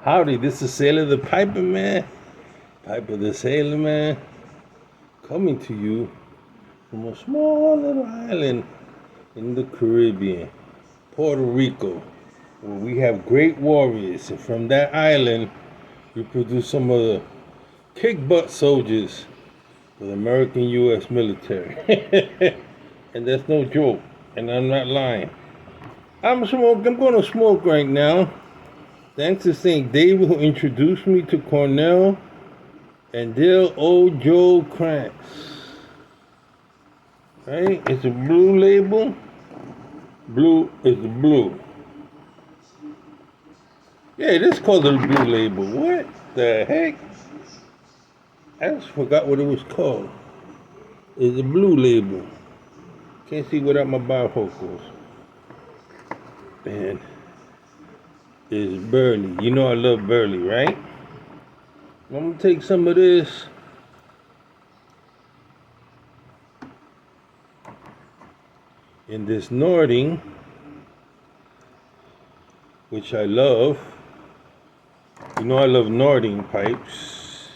Howdy, this is Sailor the Piper Man, Piper the Sailor Man, coming to you from a small little island in the Caribbean, Puerto Rico, where we have great warriors. And from that island, we produce some of the kick butt soldiers for the American U.S. military. And that's no joke, and I'm not lying. I'm going to smoke right now. Thanks to St. David who introduced me to Cornell and Dale O. Joe Krantz. Right? It's a blue label. Blue is the blue. Yeah, this called the blue label. What the heck? I just forgot what it was called. It's a blue label. Can't see without my bifocals. And it's Burley. You know I love Burley, right? I'm gonna take some of this. In this Nording, which I love. You know I love Nording pipes.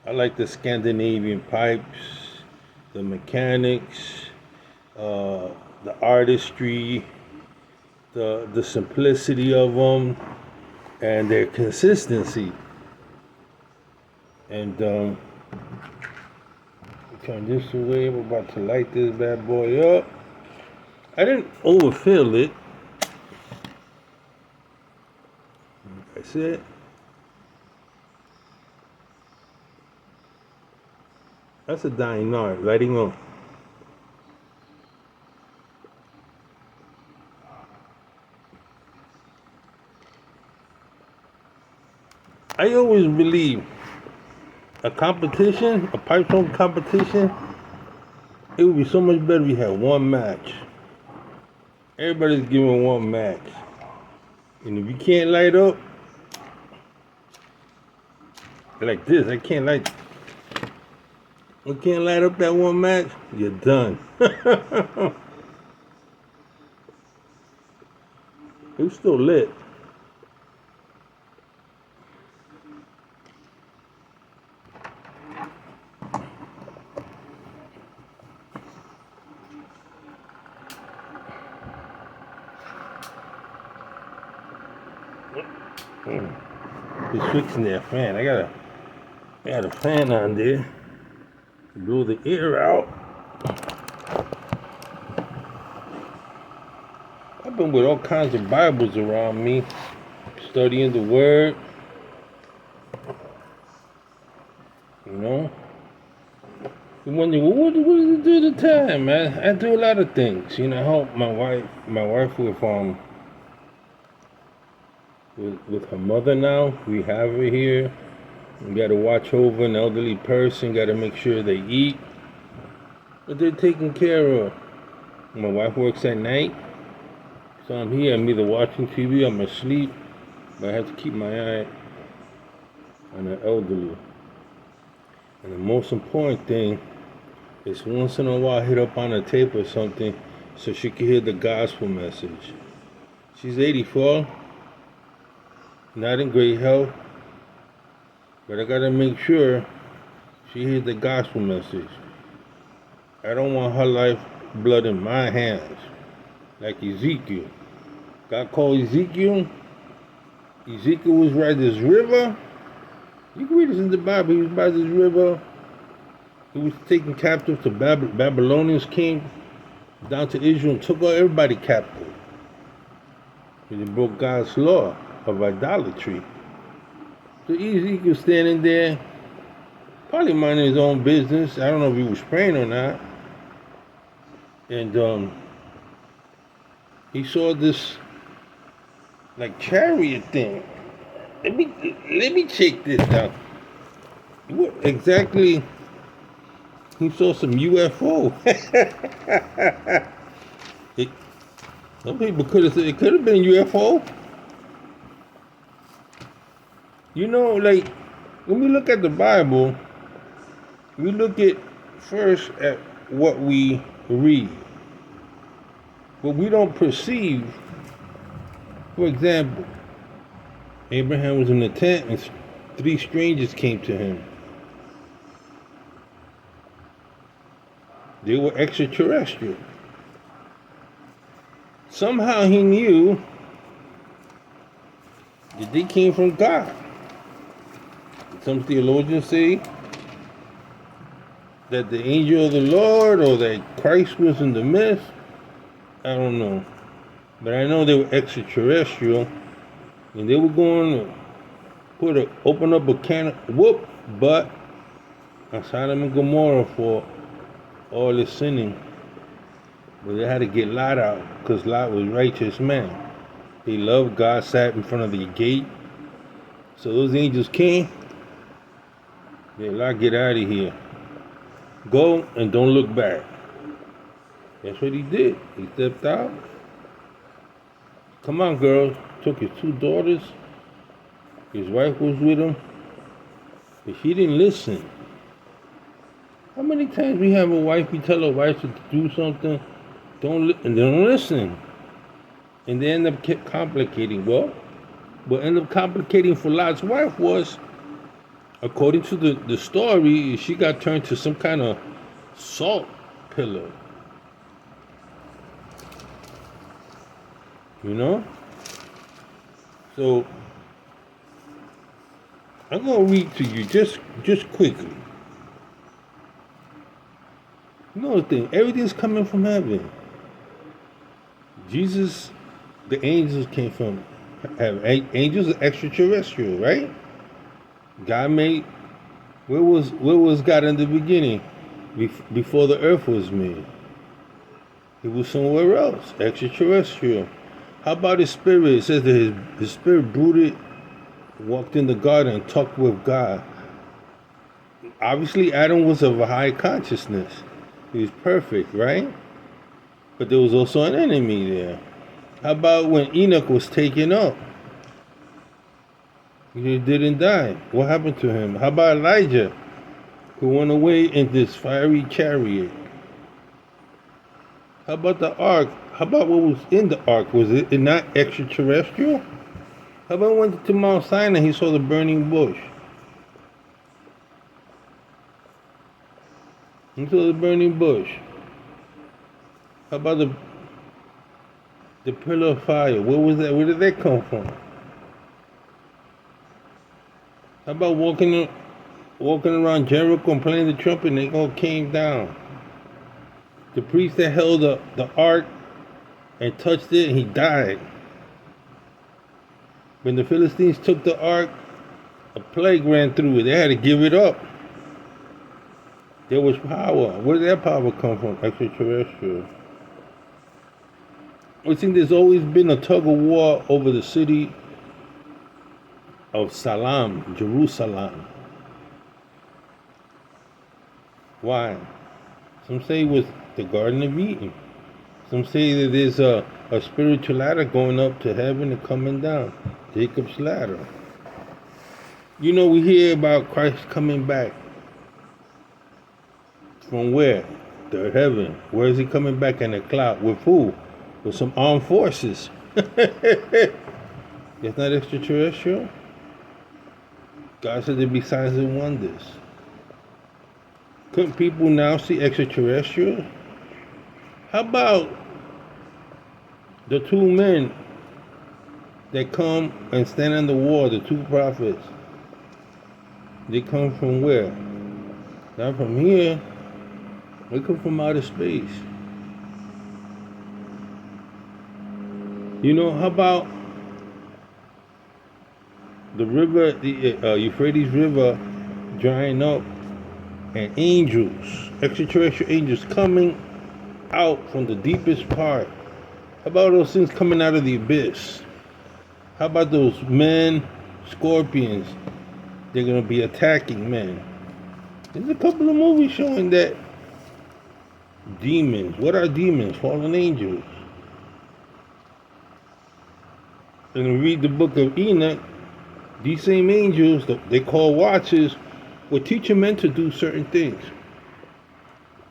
I like the Scandinavian pipes, the mechanics, the artistry, the simplicity of them, and their consistency. And turn this away. I'm about to light this bad boy up. I didn't overfill it. That's it. That's a dying nard, lighting on. I always believe a competition, a pipe smoke competition, it would be so much better if you had one match. Everybody's giving one match. And if you can't light up like this, I can't light up that one match, you're done. It's still lit. Just fixing that fan. I got a fan on there to blow the air out. I've been with all kinds of Bibles around me, studying the Word. You know, you wonder, well, what does it do to time, man? I do a lot of things. You know, I help my wife with her mother now. We have her here. We got to watch over an elderly person. Got to make sure they eat, but they're taken care of. My wife works at night, so I'm here. I'm either watching TV, I'm asleep, but I have to keep my eye on the elderly. And the most important thing is once in a while hit up on a tape or something so she can hear the gospel message. She's 84, not in great health, but I gotta make sure she hears the gospel message. I don't want her life blood in my hands, like Ezekiel. God called Ezekiel. Ezekiel was by this river. You can read this in the Bible. He was by this river. He was taken captive to Babylonians came down to Israel and took everybody captive. They broke God's law of idolatry. So Ezekiel standing there, probably minding his own business. I don't know if he was praying or not. And he saw this like chariot thing. Let me check this out. What exactly? He saw some UFO. Some people could have said it could have been UFO. You know, like when we look at the Bible, we look at first at what we read, but we don't perceive. For example, Abraham was in the tent and three strangers came to him. They were extraterrestrial. Somehow he knew that they came from God. Some theologians say that the angel of the Lord or that Christ was in the midst. I don't know. But I know they were extraterrestrial and they were going to open up a can of whoop butt on Sodom and Gomorrah for all this sinning. But they had to get Lot out because Lot was a righteous man. He loved God, sat in front of the gate. So those angels came. Yeah, Lot, get out of here. Go and don't look back. That's what he did. He stepped out. Come on, girls. Took his two daughters. His wife was with him. But she didn't listen. How many times we have a wife, we tell our wife to do something, and they don't listen. And they end up complicating. Well, what ended up complicating for Lot's wife was, according to the story, she got turned to some kind of salt pillar. You know? So, I'm going to read to you just quickly. You know the thing, everything's coming from heaven. Jesus, the angels came from heaven. Angels are extraterrestrial, right? God made, where was God in the beginning? Before the earth was made. He was somewhere else, extraterrestrial. How about his spirit? It says that his spirit brooded, walked in the garden and talked with God. Obviously, Adam was of a high consciousness. He was perfect, right? But there was also an enemy there. How about when Enoch was taken up? He didn't die. What happened to him? How about Elijah, who went away in this fiery chariot? How about the ark? How about what was in the ark? Was it not extraterrestrial? How about when he went to Mount Sinai, he saw the burning bush? He saw the burning bush. How about the pillar of fire? Where was that? Where did that come from? How about walking around Jericho and playing the trumpet and they all came down? The priest that held the ark and touched it, he died. When the Philistines took the ark, a plague ran through it. They had to give it up. There was power. Where did that power come from? Extraterrestrial. I think there's always been a tug of war over the city of Salam, Jerusalem. Why? Some say it was the Garden of Eden. Some say that there's a spiritual ladder going up to heaven and coming down. Jacob's ladder. You know, we hear about Christ coming back. From where? The heaven. Where is he coming back in a cloud? With who? With some armed forces. It's not extraterrestrial. God said there'd be signs and wonders. Couldn't people now see extraterrestrials? How about the two men that come and stand on the wall, the two prophets? They come from where? Not from here. They come from outer space. You know, how about the river, the Euphrates River drying up and angels, extraterrestrial angels coming out from the deepest part? How about those things coming out of the abyss? How about those men, scorpions? They're going to be attacking men. There's a couple of movies showing that. Demons. What are demons? Fallen angels. And read the book of Enoch. These same angels, they call watchers, will teach men to do certain things.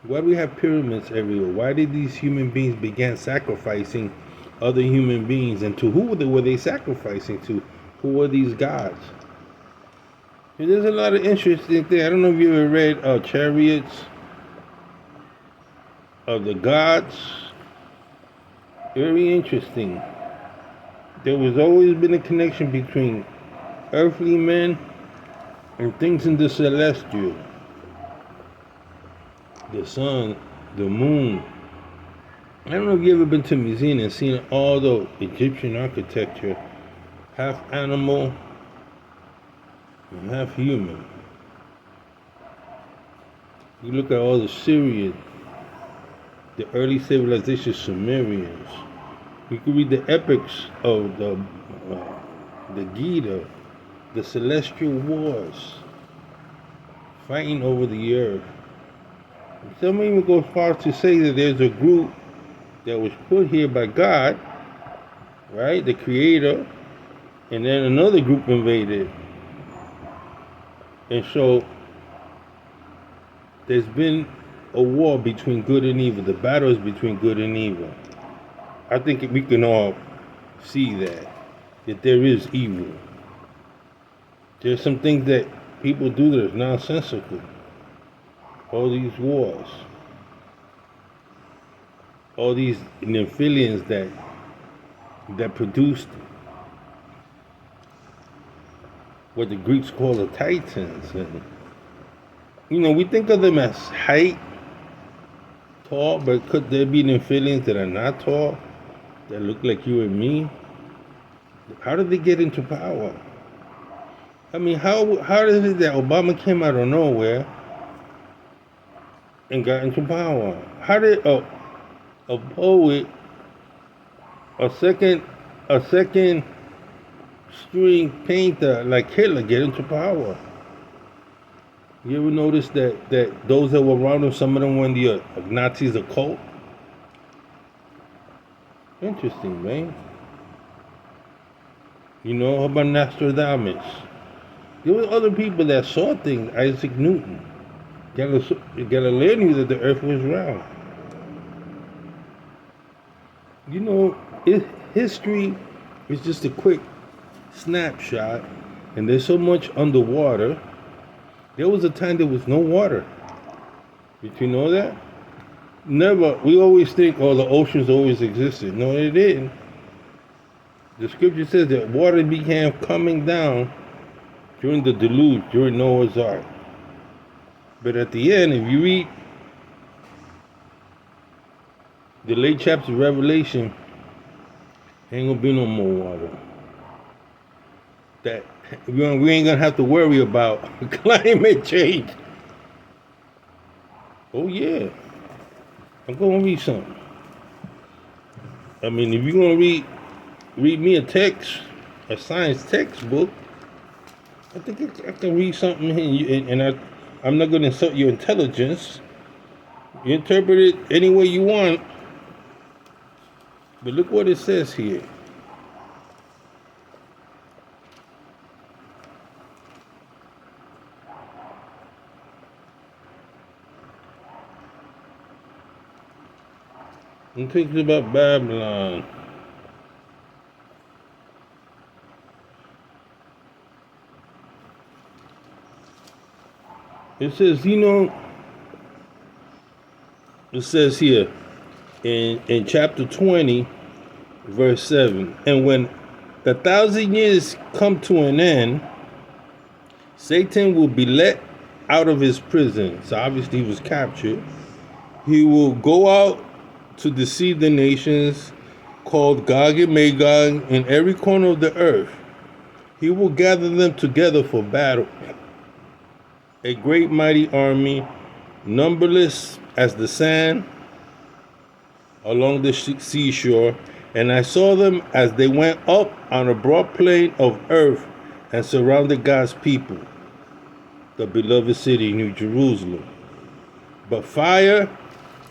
Why do we have pyramids everywhere? Why did these human beings begin sacrificing other human beings? And to who were they sacrificing to? Who are these gods? And there's a lot of interesting things. I don't know if you ever read Chariots of the Gods. Very interesting. There was always been a connection between earthly men and things in the celestial. The sun, the moon. I don't know if you ever been to a museum and seen all the Egyptian architecture, half animal and half human. You look at all the Syrian, the early civilization Sumerians. You can read the epics of the Gita, the celestial wars, fighting over the earth. Some even go as far as to say that there's a group that was put here by God, right, the Creator, and then another group invaded. And so there's been a war between good and evil. The battle is between good and evil. I think we can all see that there is evil. There's some things that people do that is nonsensical. All these wars. All these Nephilims that produced what the Greeks call the Titans. And, we think of them as height, tall, but could there be Nephilims that are not tall, that look like you and me? How did they get into power? I mean, how is it that Obama came out of nowhere and got into power? How did a poet, a second string painter like Hitler get into power? You ever notice that those that were around him, some of them were in the Nazis occult? Interesting, man. How about Nostradamus? There were other people that saw things. Isaac Newton. Galileo knew that the earth was round. History is just a quick snapshot, and there's so much underwater. There was a time there was no water. Did you know that? Never. We always think, the oceans always existed. No, they didn't. The scripture says that water began coming down during the deluge, during Noah's Ark. But at the end, if you read the late chapter of Revelation, ain't gonna be no more water. That we ain't gonna have to worry about climate change. Oh yeah, I'm gonna read something. I mean, if you're gonna read me a science textbook, I think I can read something here, and I'm not gonna insult your intelligence. You interpret it any way you want. But look what it says here. It talks about Babylon. It says, it says here in chapter 20, verse 7, and when the 1,000 years come to an end, Satan will be let out of his prison. So obviously he was captured. He will go out to deceive the nations, called Gog and Magog, in every corner of the earth. He will gather them together for battle. A great mighty army, numberless as the sand along the seashore. And I saw them as they went up on a broad plain of earth and surrounded God's people, the beloved city, New Jerusalem. But fire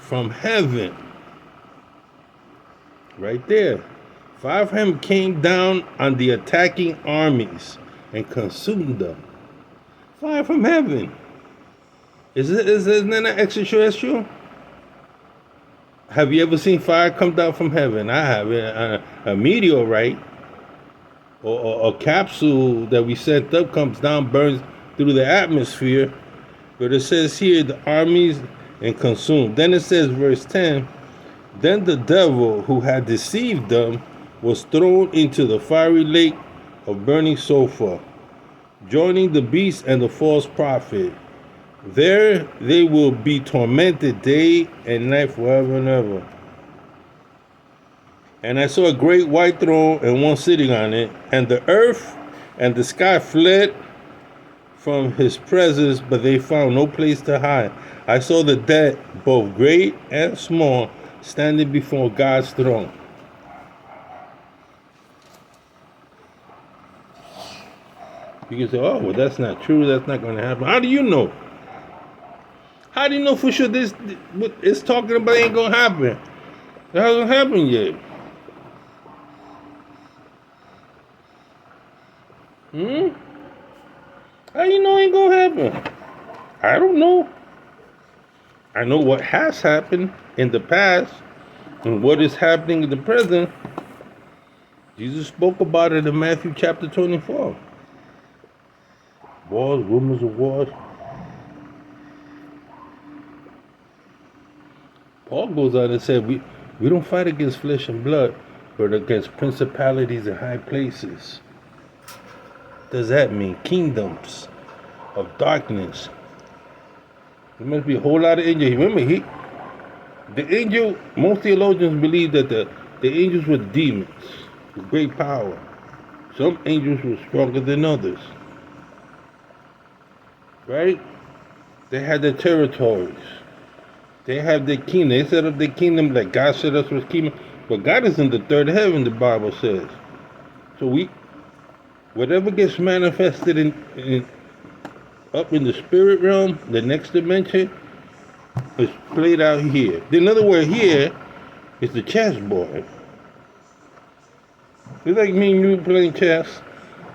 from heaven, right there, fire from heaven came down on the attacking armies and consumed them. Fire from heaven. Isn't that extraterrestrial? Have you ever seen fire come down from heaven? I have. A meteorite. or a capsule that we sent up comes down, burns through the atmosphere. But it says here the armies and consumed. Then it says, verse 10, then the devil who had deceived them was thrown into the fiery lake of burning sulfur, joining the beast and the false prophet. There they will be tormented day and night forever and ever. And I saw a great white throne and one sitting on it, and the earth and the sky fled from his presence, but they found no place to hide. I saw the dead, both great and small, standing before God's throne. You can say, oh, well, that's not true. That's not going to happen. How do you know? How do you know for sure this what it's talking about ain't going to happen? It hasn't happened yet. How you know it ain't going to happen? I don't know. I know what has happened in the past and what is happening in the present. Jesus spoke about it in Matthew chapter 24. Wars, rumors of wars. Paul goes on and said, we don't fight against flesh and blood, but against principalities and high places. What does that mean? Kingdoms of darkness. There must be a whole lot of angels. Remember, the angel, most theologians believe that the angels were demons with great power. Some angels were stronger than others. Right? They had their territories. They have their kingdom. They set up their kingdom like God set us with kingdom. But God is in the third heaven, the Bible says. So whatever gets manifested up in the spirit realm, the next dimension, is played out here. In other words, here is the chessboard. It's like me and you playing chess.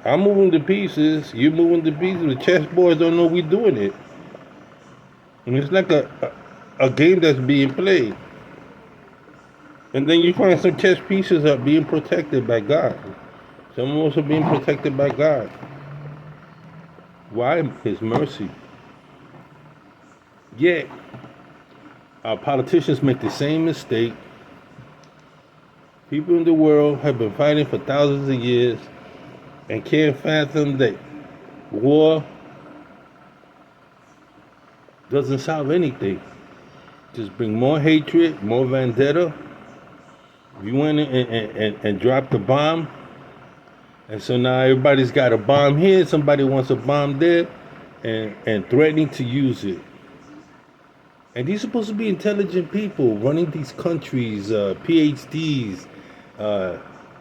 I'm moving the pieces, you're moving the pieces. The chessboards don't know we're doing it. And it's like a game that's being played. And then you find some chess pieces are being protected by God. Some of us are being protected by God. Why? His mercy. Yet, our politicians make the same mistake. People in the world have been fighting for thousands of years and can't fathom that war doesn't solve anything. Just bring more hatred, more vendetta. You went and dropped a bomb, and so now everybody's got a bomb here, somebody wants a bomb there, and threatening to use it. And these are supposed to be intelligent people running these countries, PhDs,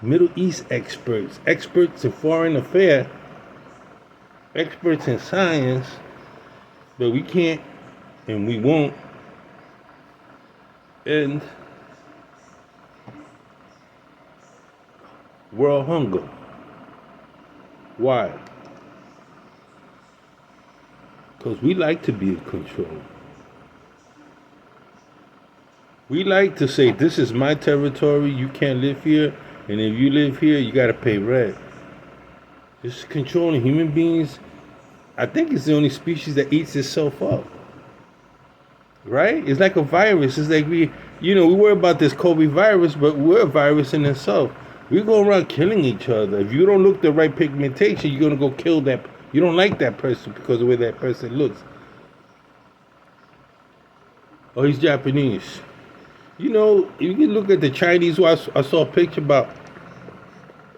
Middle East experts, experts in foreign affairs, experts in science, but we can't and we won't end world hunger. Why? Because we like to be in control. We like to say, this is my territory, you can't live here, and if you live here, you gotta pay rent. It's controlling human beings. I think it's the only species that eats itself up. Right? It's like a virus. It's like we worry about this COVID virus, but we're a virus in itself. We go around killing each other. If you don't look the right pigmentation, you're gonna go kill that. You don't like that person because of the way that person looks. Oh, he's Japanese. You can look at the Chinese. I saw a picture about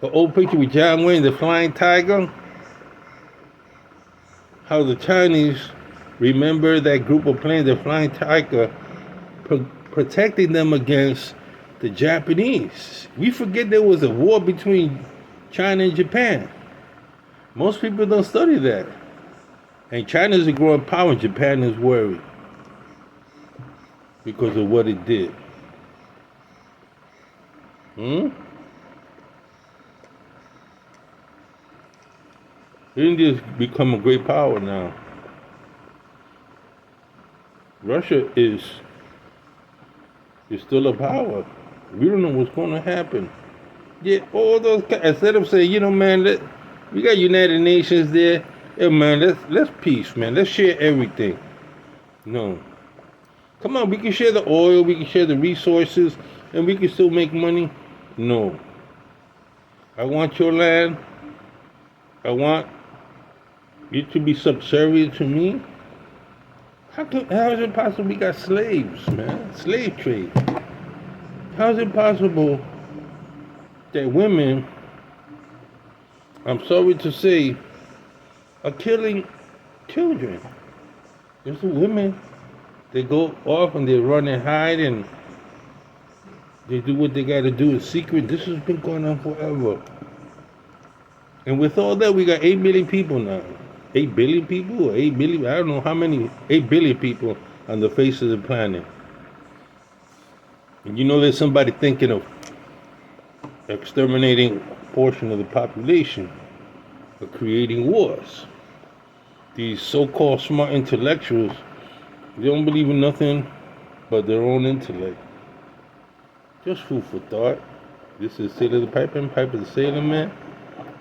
an old picture with John Wayne, the flying tiger. How the Chinese remember that group of planes, the flying tiger, protecting them against the Japanese. We forget there was a war between China and Japan. Most people don't study that. And China is a growing power, and Japan is worried because of what it did. India's become a great power now. Russia is still a power. We don't know what's going to happen. Get all those instead of saying, man, we got United Nations there. Yeah, man, let's peace, man. Let's share everything. No. Come on, we can share the oil, we can share the resources, and we can still make money. No. I want your land. I want you to be subservient to me. How is it possible we got slaves, man? Slave trade. How is it possible that women, I'm sorry to say, are killing children? There's the women. They go off and they run and hide and they do what they gotta do in secret. This has been going on forever. And with all that, we got 8 million people now. 8 billion people? Or 8 billion? I don't know how many. 8 billion people on the face of the planet. And there's somebody thinking of exterminating a portion of the population or creating wars. These so-called smart intellectuals, they don't believe in nothing but their own intellect. Just food for thought. This is Sailor the Piper and Piper the Sailor Man.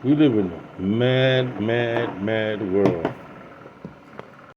We live in a mad, mad, mad world.